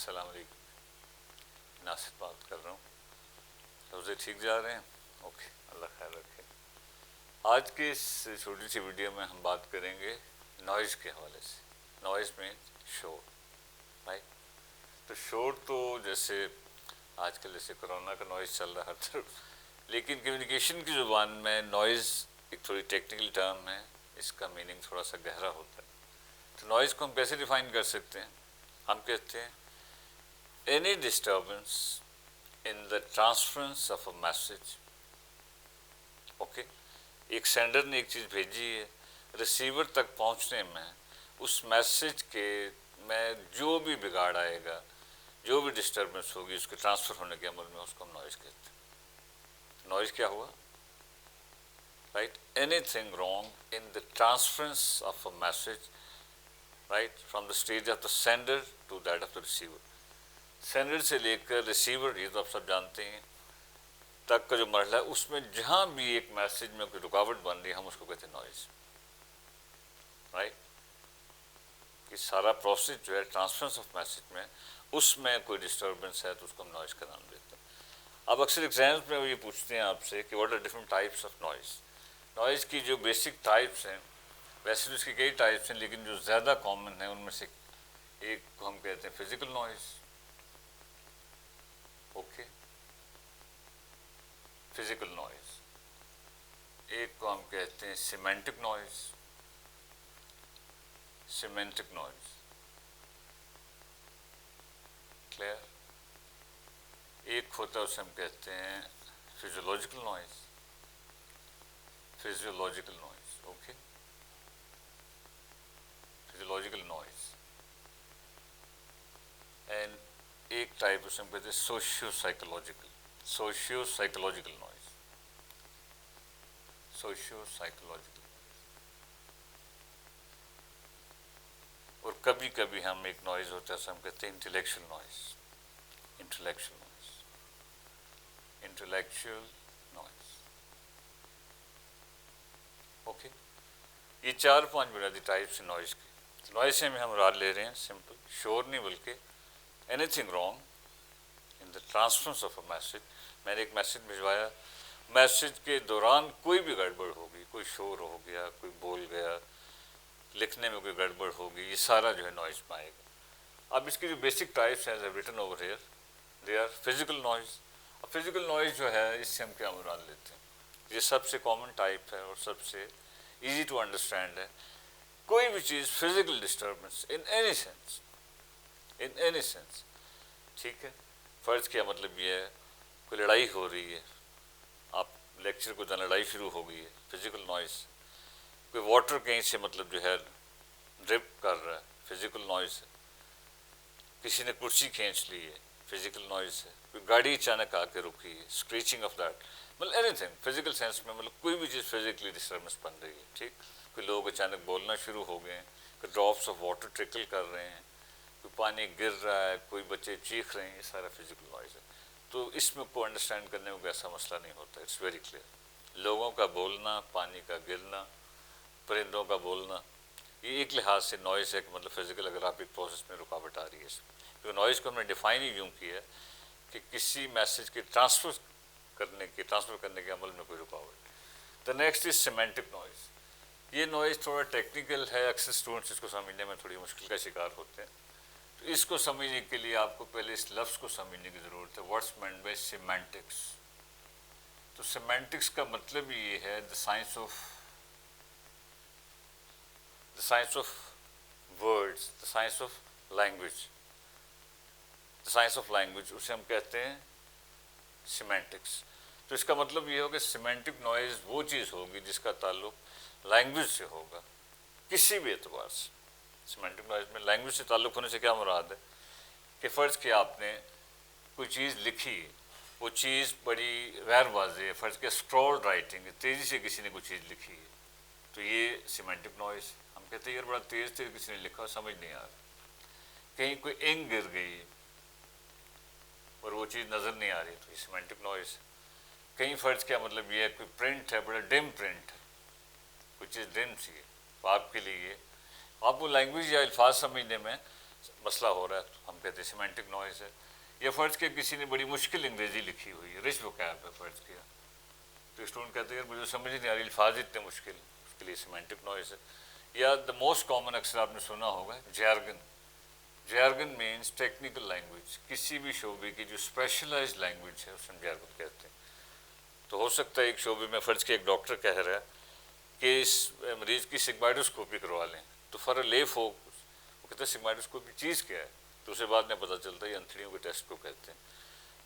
السلام علیکم، ناصر بات کر رہا ہوں۔ روزے ٹھیک جا رہے ہیں؟ اوکے، اللہ خیر رکھے۔ آج کی اس چھوٹی سی ویڈیو میں ہم بات کریں گے نوائز کے حوالے سے۔ نوائز میں شور، رائٹ؟ تو شور تو جیسے آج کل جیسے کرونا کا نوائز چل رہا ہے ہر طرف، لیکن کمیونیکیشن کی زبان میں نوائز ایک تھوڑی ٹیکنیکل ٹرم ہے، اس کا میننگ تھوڑا سا گہرا ہوتا ہے۔ تو نوائز کو ہم کیسے ڈیفائن کر سکتے ہیں؟ ہم کہتے ہیں any disturbance in the transference of a message. Okay, ایک سینڈر نے ایک چیز بھیجی ہے، ریسیور تک پہنچنے میں اس میسج کے میں جو بھی بگاڑ آئے گا، جو بھی ڈسٹربنس ہوگی اس کے ٹرانسفر ہونے کے عمل میں، اس کو ہم نوائز کہتے ہیں۔ نوائز کیا ہوا؟ Right, anything wrong in the transference of a message, right, from the stage of the sender to that of the receiver. Sender سے لے کر ریسیور، یہ تو آپ سب جانتے ہیں، تک کا جو مرحلہ ہے، اس میں جہاں بھی ایک میسج میں کوئی رکاوٹ بن رہی ہے ہم اس کو کہتے ہیں نوائز، رائٹ؟ کہ سارا پروسیس جو ہے ٹرانسفرنس آف میسج میں، اس میں کوئی ڈسٹربنس ہے تو اس کو ہم نوائز کا نام دیتے ہیں۔ اب اکثر ایگزامس میں وہ یہ پوچھتے ہیں آپ سے کہ what are different types of noise. Noise کی جو بیسک ٹائپس ہیں، ویسے تو اس کی کئی ٹائپس ہیں، لیکن جو زیادہ کامن ہیں ان میں سے ایک کو ہم کہتے ہیں physical noise. Okay, physical noise. ایک کو ہم کہتے ہیں semantic noise, semantic noise, clear? ایک ہوتا ہے اسے ہم کہتے ہیں physiological noise, physiological noise, okay, physiological noise. And ایک ٹائپ اسے ہم کہتے ہیں socio psychological, socio psychological noise, socio psychological. اور کبھی کبھی ہم ایک نوائز ہوتا ہے اسے ہم کہتے ہیں intellectual noise, intellectual noise, intellectual noise. Okay, یہ 4-5 بنیادی ٹائپس ہیں نوائز کی۔ نوائز سے ہم مراد لے رہے ہیں سمپل شور نہیں، بلکہ any thing wrong in the transference of a message. میں نے ایک میسج بھجوایا، میسج کے دوران کوئی بھی گڑبڑ ہوگی، کوئی شور ہو گیا، کوئی بول گیا، لکھنے میں کوئی گڑبڑ ہوگی، یہ سارا جو ہے نوائز میں آئے گا۔ اب اس کی جو بیسک ٹائپس ہیں written over here, they are physical noise. اب فزیکل نوائز جو ہے اس سے ہم کیا مراد لیتے ہیں؟ یہ سب سے کامن ٹائپ ہے اور سب سے ایزی ٹو انڈرسٹینڈ ہے۔ کوئی بھی چیز physical disturbance in any sense, in any sense, ٹھیک ہے؟ فرض کیا مطلب یہ ہے کوئی لڑائی ہو رہی ہے، آپ لیکچر کو جہاں لڑائی شروع ہو گئی ہے، فزیکل نوائز۔ کوئی واٹر کہیں سے مطلب جو ہے ڈرپ کر رہا ہے، فزیکل نوائز ہے۔ کسی نے کرسی کھینچ لی ہے، فزیکل نوائز ہے۔ کوئی گاڑی اچانک آ کے رکی ہے، اسکریچنگ آف دیٹ، مطلب اینی تھنگ فزیکل سینس میں، مطلب کوئی بھی چیز فزیکلی ڈسٹربنس بن رہی ہے، ٹھیک؟ کوئی لوگ اچانک بولنا شروع ہو گئے ہیں، کوئی ڈراپس آف واٹر ٹرکل کر رہے ہیں، کوئی پانی گر رہا ہے، کوئی بچے چیخ رہے ہیں، یہ سارا فزیکل نوائز ہے۔ تو اس میں کو انڈرسٹینڈ کرنے میں کوئی ایسا مسئلہ نہیں ہوتا، اٹس ویری کلیئر۔ لوگوں کا بولنا، پانی کا گرنا، پرندوں کا بولنا، یہ ایک لحاظ سے نوائز ہے کہ مطلب فزیکل، اگر آپ ایک پروسیس میں رکاوٹ آ رہی ہے اس میں۔ کیونکہ نوائز کو ہم نے ڈیفائن ہی یوں کیا ہے کہ کسی میسج کے ٹرانسفر کرنے کے عمل میں کوئی رکاوٹ۔ The next is semantic noise. یہ نوائز تھوڑا ٹیکنیکل ہے، اکثر اسٹوڈنٹس اس کو سمجھنے میں تھوڑی مشکل کا شکار ہوتے ہیں۔ تو اس کو سمجھنے کے لیے آپ کو پہلے اس لفظ کو سمجھنے کی ضرورت ہے، واٹس مینٹ بائی سیمینٹکس۔ تو سیمینٹکس کا مطلب یہ ہے the science of words, the science of language, the science of language, اسے ہم کہتے ہیں سیمینٹکس۔ تو اس کا مطلب یہ ہوگا کہ سیمینٹک نوائز وہ چیز ہوگی جس کا تعلق لینگویج سے ہوگا، کسی بھی اعتبار سے۔ سیمینٹک نوائز میں لینگویج سے تعلق ہونے سے کیا مراد ہے کہ فرض کیا آپ نے کوئی چیز لکھی، وہ چیز بڑی غیر واضح ہے، فرض کیا اسکرول رائٹنگ ہے، تیزی سے کسی نے کوئی چیز لکھی ہے، تو یہ سیمینٹک نوائز۔ ہم کہتے ہیں یار بڑا تیز کسی نے لکھا، سمجھ نہیں آ رہا۔ کہیں کوئی انک گر گئی اور وہ چیز نظر نہیں آ رہی، تو یہ سیمینٹک نوائز ہے۔ کہیں فرض کیا مطلب یہ ہے کوئی پرنٹ ہے، بڑا ڈم پرنٹ ہے، کوئی چیز ڈم سی ہے، تو آپ کے لیے آپ کو لینگویج یا الفاظ سمجھنے میں مسئلہ ہو رہا ہے تو ہم کہتے ہیں سیمینٹک نوائز ہے. یا فرض کیا کسی نے بڑی مشکل انگریزی لکھی ہوئی ہے، رچ وکیب ہے فرض کیا، تو اسٹوڈنٹ کہتے ہیں یار مجھے سمجھ نہیں آ رہی، الفاظ اتنے مشکل، اس کے لیے سیمینٹک نوائز ہے. یا دا موسٹ کامن اکثر آپ نے سنا ہوگا جیارگن. جیارگن مینس ٹیکنیکل لینگویج، کسی بھی شعبے کی جو اسپیشلائز لینگویج ہے اسے ہم جیارگن کہتے ہیں. تو ہو سکتا ہے ایک شعبے میں فرض کیا ایک ڈاکٹر کہہ رہا ہے کہ اس مریض کی سگمائڈوسکوپی کروا لیں، تو فار اے لے فوک وہ کہتے ہیں سگمائڈوسکوپی چیز کیا ہے، تو اسے بعد میں پتہ چلتا ہے یہ انتڑیوں کے ٹیسٹ کو کہتے ہیں.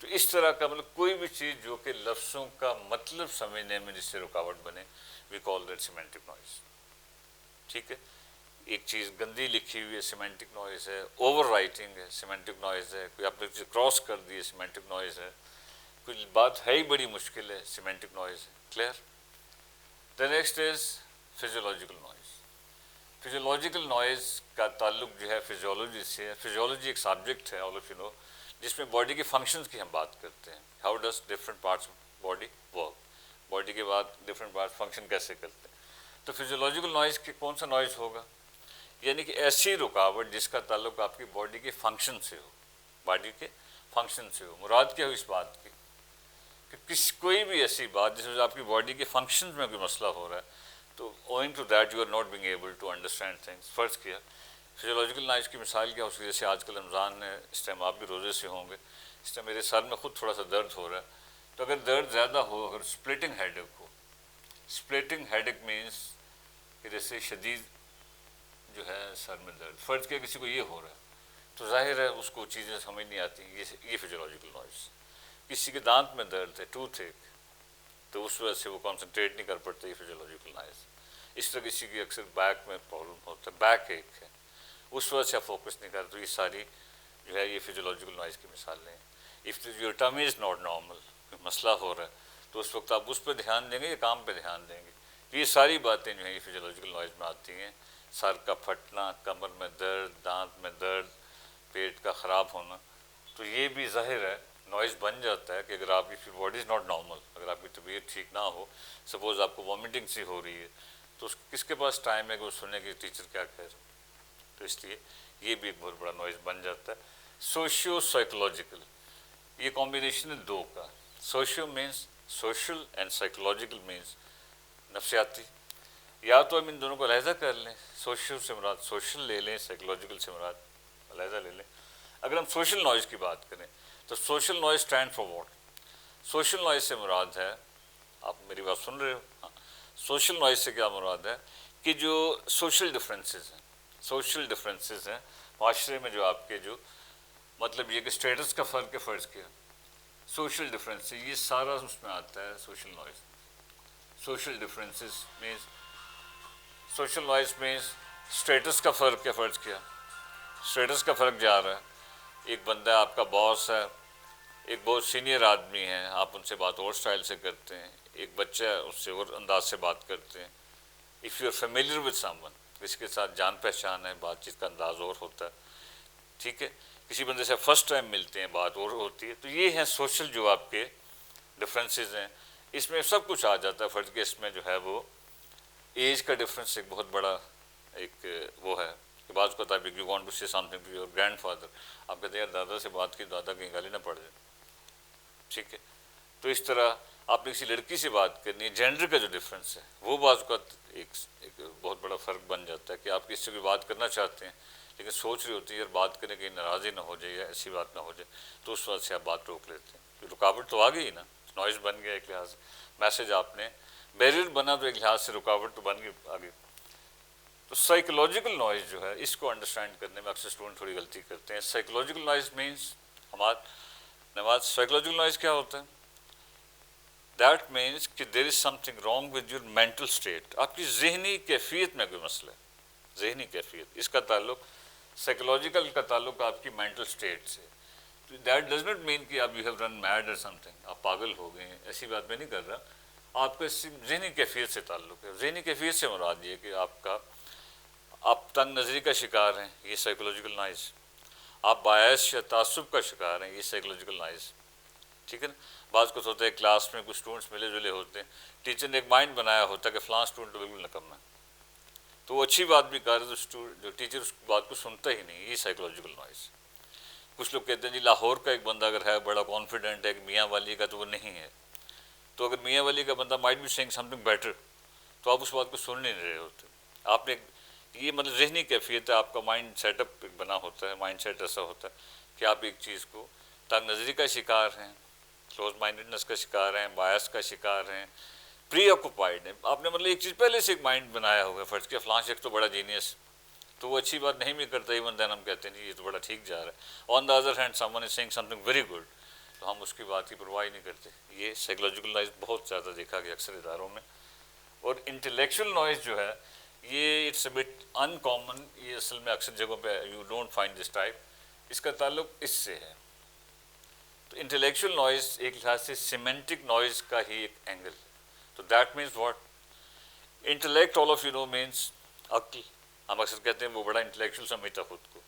تو اس طرح کا مطلب کوئی بھی چیز جو کہ لفظوں کا مطلب سمجھنے میں جس سے رکاوٹ بنے، وی کال دیٹ سیمینٹک نوائز. ٹھیک ہے، ایک چیز گندی لکھی ہوئی ہے سیمینٹک نوائز ہے، اوور رائٹنگ ہے سیمینٹک نوائز ہے، کوئی آپ نے چیز کراس کر دی ہے سیمینٹک نوائز ہے، کوئی بات ہے ہی بڑی مشکل ہے سیمینٹک نوائز ہے. Clear? The next is physiological noise. Physiological noise کا تعلق جو ہے فزیولوجی سے ہے. فزیولوجی ایک سبجیکٹ ہے آل آف یو نو جس میں باڈی کے فنکشنز کی ہم بات کرتے ہیں. How does different parts of body work, body کے بعد ڈفرنٹ پارٹس فنکشن کیسے کرتے ہیں. تو فزیولوجیکل نوائز کی کون سا نوائز ہوگا؟ یعنی کہ ایسی رکاوٹ جس کا تعلق آپ کی باڈی کے فنکشن سے ہو، باڈی کے فنکشن سے ہو. مراد کیا ہو اس بات کی کہ کوئی بھی ایسی بات جس میں آپ کی باڈی کے فنکشنز میں کوئی مسئلہ ہو رہا ہے، تو owing to that you are not being able to understand things. فرض کیا فزیولوجیکل نوائز کی مثال کیا ہو سکتی ہے؟ جیسے آج کل رمضان ہے، اس ٹائم آپ بھی روزے سے ہوں گے، اس ٹائم میرے سر میں خود تھوڑا سا درد ہو رہا ہے. تو اگر درد زیادہ ہو، اگر اسپلٹنگ ہیڈ ایک ہو، اسپلٹنگ ہیڈ ایک مینس کہ جیسے شدید جو ہے سر میں درد، فرض کیا کسی کو یہ ہو رہا ہے، تو ظاہر ہے اس کو چیزیں سمجھ نہیں آتی، یہ فزیولوجیکل نوائز. کسی کے دانت میں درد ہے، ٹوتھ ایک، تو اس وجہ سے وہ کنسنٹریٹ نہیں کر پاتے، یہ فزیولوجیکل نوائز. اس طرح کسی کی اکثر بیک میں پرابلم ہوتا ہے، بیک ایک ہے، اس وجہ سے آپ فوکس نہیں کرتے، یہ ساری جو ہے یہ فزیولوجیکل نوائز کی مثالیں ہیں. If your tummy is not normal, مسئلہ ہو رہا ہے، تو اس وقت آپ اس پہ دھیان دیں گے یا کام پہ دھیان دیں گے. یہ ساری باتیں جو ہیں یہ فزیولوجیکل نوائز میں آتی ہیں. سر کا پھٹنا، کمر میں درد، دانت میں درد، پیٹ کا خراب ہونا، تو یہ بھی ظاہر ہے نوائز بن جاتا ہے کہ اگر آپ کی باڈی از ناٹ نارمل، اگر آپ کی طبیعت ٹھیک نہ ہو، سپوز آپ کو وامٹنگ سی ہو رہی ہے، تو کس کے پاس ٹائم ہے کہ وہ سنے کہ ٹیچر کیا کہہ رہے ہیں. تو اس لیے یہ بھی ایک بہت بڑا نوائز بن جاتا ہے. سوشیو سائیکولوجیکل، یہ کمبینیشن ہے دو کا. Socio means social and psychological means نفسیاتی. یا تو ہم ان دونوں کو علیحدہ کر لیں، سوشل سے مراد سوشل لے لیں، سائیکولوجیکل سے مراد علیحدہ لے لیں. اگر ہم سوشل نوائز کی بات کریں تو social noise stand for what? Social noise سے مراد ہے، آپ میری بات سن رہے ہو؟ ہاں، سوشل نوائز سے کیا مراد ہے کہ جو سوشل ڈفرینسز ہیں، سوشل ڈفرینسز ہیں معاشرے میں، جو آپ کے جو مطلب یہ کہ اسٹیٹس کا فرق ہے فرض کیا، سوشل ڈفرینس، یہ سارا اس میں آتا ہے social noise. Social differences means, social noise means status کا فرق ہے فرض کیا، اسٹیٹس کا فرق جا رہا ہے. ایک بندہ آپ کا باس ہے، ایک بہت سینئر آدمی ہیں، آپ ان سے بات اور سٹائل سے کرتے ہیں. ایک بچہ ہے، اس سے اور انداز سے بات کرتے ہیں. If you are familiar with someone, اس کے ساتھ جان پہچان ہے، بات چیت کا انداز اور ہوتا ہے. ٹھیک ہے، کسی بندے سے فرسٹ ٹائم ملتے ہیں، بات اور ہوتی ہے. تو یہ ہیں سوشل جو آپ کے ڈفرینسز ہیں. اس میں سب کچھ آ جاتا ہے. فرض کہ اس میں جو ہے وہ ایج کا ڈفرینس ایک بہت بڑا ایک وہ ہے کہ بعض کو مطابق you want to say something to your grandfather, آپ کہتے ہیں یار دادا سے بات کی، دادا کہیں گالی نہ پڑ جائے. ٹھیک ہے، تو اس طرح آپ نے کسی لڑکی سے بات کرنی ہے، جینڈر کا جو ڈفرینس ہے وہ بعض کا ایک بہت بڑا فرق بن جاتا ہے کہ آپ کس سے کوئی بات کرنا چاہتے ہیں لیکن سوچ رہی ہوتی ہے یار بات کرنے کی ناراضی نہ ہو جائے یا ایسی بات نہ ہو جائے، تو اس وقت سے آپ بات روک لیتے ہیں. رکاوٹ تو آ گئی نا، نوائز بن گیا ایک لحاظ سے، میسج آپ نے بیریئر بنا تو ایک لحاظ سے رکاوٹ تو بن گئی آگے. تو سائیکولوجیکل نوائز جو ہے اس کو انڈرسٹینڈ کرنے میں اکثر اسٹوڈنٹ تھوڑی غلطی کرتے ہیں. سائیکولوجیکل نوائز مینس نماز سائیکولوجیکل نوائز کیا ہوتا ہے؟ دیٹ مینس کہ there is something wrong with your mental state, آپ کی ذہنی کیفیت میں کوئی مسئلہ ہے. ذہنی کیفیت، اس کا تعلق سائیکولوجیکل کا تعلق آپ کی مینٹل اسٹیٹ سے. دیٹ ڈز ناٹ مین کہ آپ یو ہیو رن میڈ اور سم تھنگ، آپ پاگل ہو گئے ہیں، ایسی بات میں نہیں کر رہا. آپ کا ذہنی کیفیت سے تعلق ہے. ذہنی کیفیت سے مراد یہ کہ آپ تنگ نظری کا شکار ہیں، یہ سائیکولوجیکل نوائز. آپ باعث یا تعصب کا شکار ہیں، یہ سائیکولوجیکل نوائز. ٹھیک ہے نا. بعض کچھ ہوتا ہے کلاس میں کچھ اسٹوڈنٹس ملے جلے ہوتے ہیں، ٹیچر نے ایک مائنڈ بنایا ہوتا ہے کہ فلاں اسٹوڈنٹ بالکل نکما ہے، تو تو وہ اچھی بات بھی کر رہے تو جو ٹیچر اس بات کو سنتا ہی نہیں. یہ سائیکولوجیکل نوائز. کچھ لوگ کہتے ہیں جی لاہور کا ایک بندہ اگر ہے بڑا کانفیڈنٹ ہے کہ میاں والی کا تو وہ نہیں ہے. تو اگر میاں والی کا بندہ might be seeing something better تو آپ اس بات کو سن نہیں رہے ہوتے. آپ نے یہ مطلب ذہنی کیفیت ہے, آپ کا مائنڈ سیٹ اپ بنا ہوتا ہے, مائنڈ سیٹ ایسا ہوتا ہے کہ آپ ایک چیز کو تنگ نظری کا شکار ہیں, کلوز مائنڈنس کا شکار ہیں, بایس کا شکار ہیں, پری آکوپائڈ ہیں. آپ نے مطلب ایک چیز پہلے سے ایک مائنڈ بنایا ہوا ہے, فرض کیا فلاں شخص تو بڑا جینیس, تو وہ اچھی بات نہیں بھی کرتا, ایون دین ہم کہتے ہیں جی یہ تو بڑا ٹھیک جا رہا ہے. On the other hand someone is seeing something very good, تو ہم اس کی بات کی پرواہ نہیں کرتے. یہ سائیکولوجیکل نوائز بہت زیادہ دیکھا گیا اکثر اداروں میں. اور انٹلیکچوئل نوائز جو ہے یہ it's a bit uncommon, یہ اصل میں اکثر جگہوں پہ you don't find this type. اس کا تعلق اس سے ہے. تو انٹلیکچوئل نوائز ایک لحاظ سے سیمینٹک نوائز کا ہی ایک اینگل. تو that means what, intellect all of you know means عقل. ہم اکثر کہتے ہیں وہ بڑا انٹلیکچوئل سمجھتا خود کو,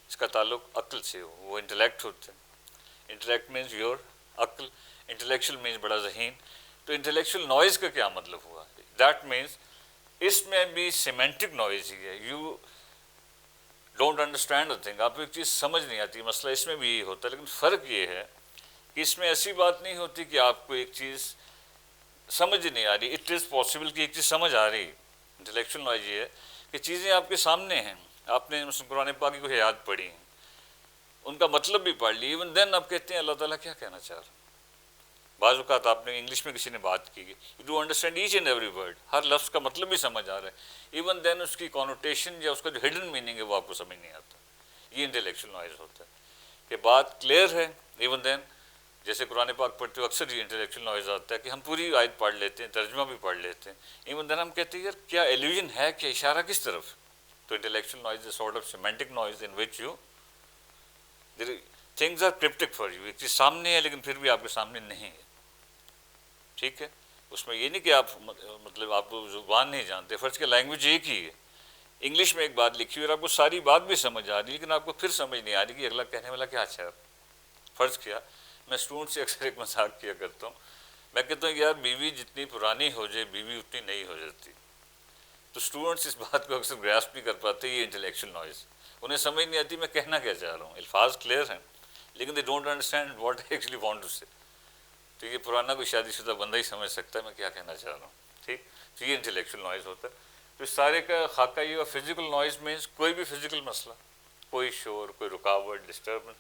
اس کا تعلق عقل سے ہو, وہ انٹلیکٹ ہوتا ہے. انٹلیکٹ مینس یور عقل, انٹلیکچوئل مینس بڑا ذہین. تو انٹلیکچوئل نوائز کا کیا مطلب ہوا, دیٹ مینس اس میں بھی سیمینٹک نوائز ہی ہے. You don't understand the thing, آپ کو ایک چیز سمجھ نہیں آتی. مسئلہ اس میں بھی یہی ہوتا ہے, لیکن فرق یہ ہے کہ اس میں ایسی بات نہیں ہوتی کہ آپ کو ایک چیز سمجھ نہیں آ رہی. اٹ از پاسبل کہ ایک چیز سمجھ آ رہی. انٹلیکچوئل نوائز یہ ہے کہ چیزیں آپ کے سامنے ہیں, آپ نے مثلا قرآن پاک کی کوئی آیات پڑھی ہیں, ان کا مطلب بھی پڑھ لی, ایون دین آپ کہتے ہیں اللہ تعالیٰ کیا کہنا چاہ رہا. بعض اوقات آپ نے انگلش میں کسی نے بات کی, you do understand each and every word, ہر لفظ کا مطلب بھی سمجھ آ رہا ہے, ایون دین اس کی کانوٹیشن یا اس کا جو ہڈن میننگ ہے وہ آپ کو سمجھ نہیں آتا. یہ انٹلیکچوئل نوائز ہوتا ہے کہ بات کلیئر ہے, ایون دین جیسے قرآن پاک پڑھتے ہو اکثر یہ انٹلیکچوئل نوائز آتا ہے کہ ہم پوری آیت پڑھ لیتے ہیں, ترجمہ بھی پڑھ لیتے ہیں, ایون دین ہم کہتے ہیں یار کیا ایلیوژن ہے, کیا اشارہ کس طرف. تو intellectual noise is sort of semantic noise in which you things are cryptic for you. ایک چیز سامنے ہے لیکن پھر بھی آپ کے سامنے نہیں ہے. ٹھیک ہے, اس میں یہ نہیں کہ آپ مطلب آپ زبان نہیں جانتے. فرض کہ لینگویج ایک ہی ہے, انگلش میں ایک بات لکھی ہوئی اور آپ کو ساری بات بھی سمجھ آ رہی لیکن آپ کو پھر سمجھ نہیں آ رہی کہ اگلا کہنے والا کیا چاہ رہا. فرض کیا میں اسٹوڈنٹ سے اکثر ایک مذاق کیا کرتا ہوں, میں کہتا ہوں یار بیوی جتنی پرانی ہو جائے بیوی اتنی نہیں ہو جاتی. تو اسٹوڈنٹس اس بات کو اکثر گراسپ نہیں کر پاتے. یہ انٹلیکچوئل نوائز, انہیں سمجھ نہیں آتی میں کہنا کیا چاہ رہا ہوں. الفاظ کلیئر ہیں لیکن they don't understand what actually want to say. تو یہ پرانا کوئی شادی شدہ بندہ ہی سمجھ سکتا ہے میں کیا کہنا چاہ رہا ہوں. ٹھیک, تو یہ انٹلیکچوئل نوائز ہوتا ہے. تو اس سارے کا خاکہ یہ, اور فزیکل نوائز مینس کوئی بھی فزیکل مسئلہ, کوئی شور, کوئی رکاوٹ, ڈسٹربنس.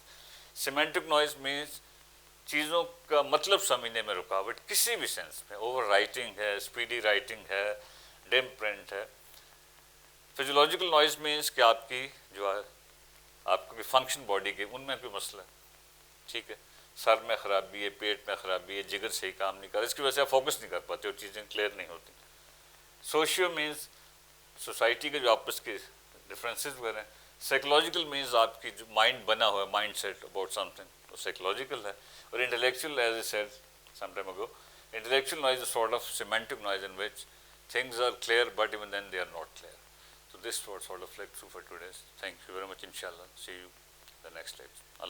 سیمینٹک نوائز مینس چیزوں کا مطلب سمجھنے میں رکاوٹ کسی بھی سینس میں, اوور رائٹنگ ہے, اسپیڈی رائٹنگ ہے, ڈم پرنٹ ہے. فزیولوجیکل نوائز مینس کہ آپ کی جو ہے آپ کے فنکشن باڈی کے ان میں کوئی مسئلہ ہے. ٹھیک ہے, سر میں خرابی ہے, پیٹ میں خرابی ہے, جگر صحیح کام نہیں کر رہا, اس کی وجہ سے آپ فوکس نہیں کر پاتے اور چیزیں کلیئر نہیں ہوتی. سوشیو مینس سوسائٹی کے جو آپس کے ڈفرینسز وغیرہ ہیں. سائیکولوجیکل مینس آپ کی جو مائنڈ بنا ہوا ہے, mindset about something, وہ سائیکولوجیکل ہے. اور intellectual as I said some time ago, intellectual noise is sort of semantic noise in which things are clear but even then they are not clear. So this was sort of like true for today. Thank you very much, inshallah. See you in the next lecture. Allah.